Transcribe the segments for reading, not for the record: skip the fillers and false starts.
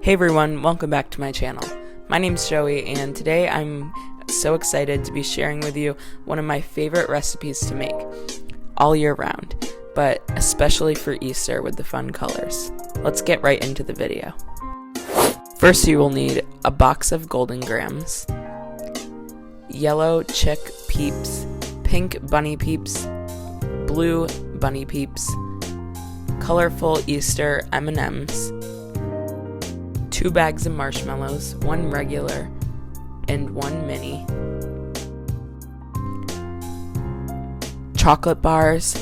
Hey everyone, welcome back to my channel. My name's Joey, and today I'm so excited to be sharing with you one of my favorite recipes to make all year round, but especially for Easter with the fun colors. Let's get right into the video. First, you will need a box of Goldengrams, yellow chick Peeps, pink bunny Peeps, blue bunny Peeps, colorful Easter M&Ms, 2 bags of marshmallows, 1 regular and 1 mini, chocolate bars,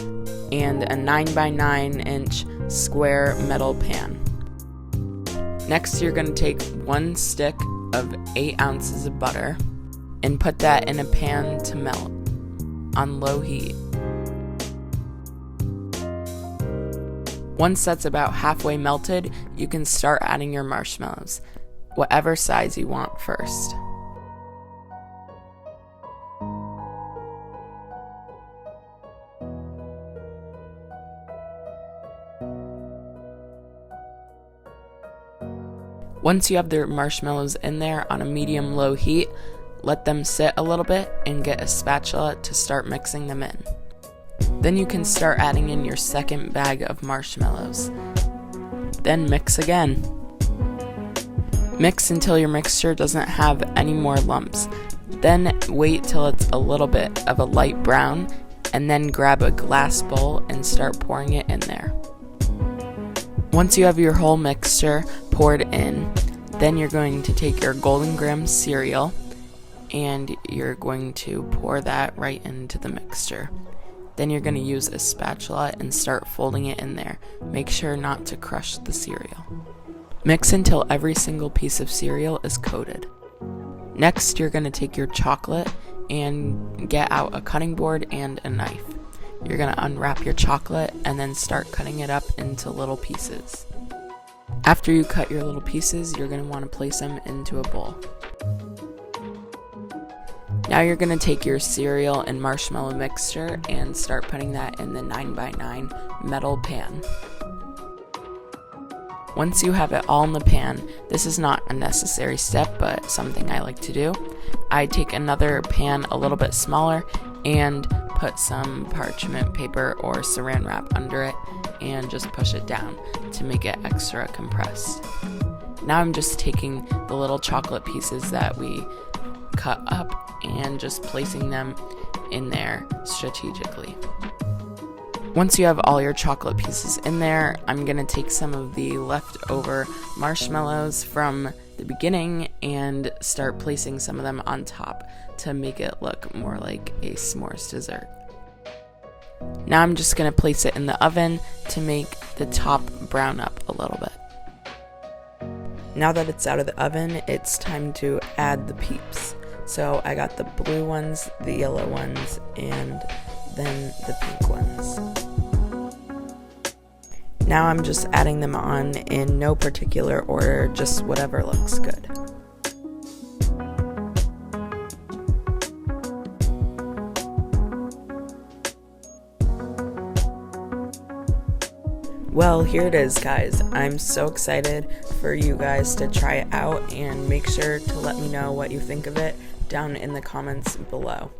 and a 9x9 inch square metal pan. Next, you're going to take 1 stick of 8 ounces of butter and put that in a pan to melt on low heat. Once that's about halfway melted, you can start adding your marshmallows, whatever size you want first. Once you have the marshmallows in there on a medium-low heat, let them sit a little bit and get a spatula to start mixing them in. Then you can start adding in your second bag of marshmallows. Then mix again. Mix until your mixture doesn't have any more lumps. Then wait till it's a little bit of a light brown, and then grab a glass bowl and start pouring it in there. Once you have your whole mixture poured in, then you're going to take your Goldengram cereal and you're going to pour that right into the mixture. Then you're going to use a spatula and start folding it in there. Make sure not to crush the cereal. Mix until every single piece of cereal is coated. Next, you're going to take your chocolate and get out a cutting board and a knife. You're going to unwrap your chocolate and then start cutting it up into little pieces. After you cut your little pieces, you're going to want to place them into a bowl. Now you're going to take your cereal and marshmallow mixture and start putting that in the 9x9 metal pan. Once you have it all in the pan, this is not a necessary step, but something I like to do. I take another pan a little bit smaller and put some parchment paper or saran wrap under it and just push it down to make it extra compressed. Now I'm just taking the little chocolate pieces that we cut up and just placing them in there strategically. Once you have all your chocolate pieces in there, I'm going to take some of the leftover marshmallows from the beginning and start placing some of them on top to make it look more like a s'mores dessert. Now I'm just going to place it in the oven to make the top brown up a little bit. Now that it's out of the oven, it's time to add the Peeps. So I got the blue ones, the yellow ones, and then the pink ones. Now I'm just adding them on in no particular order, just whatever looks good. Well, here it is, guys. I'm so excited for you guys to try it out, and make sure to let me know what you think of it down in the comments below.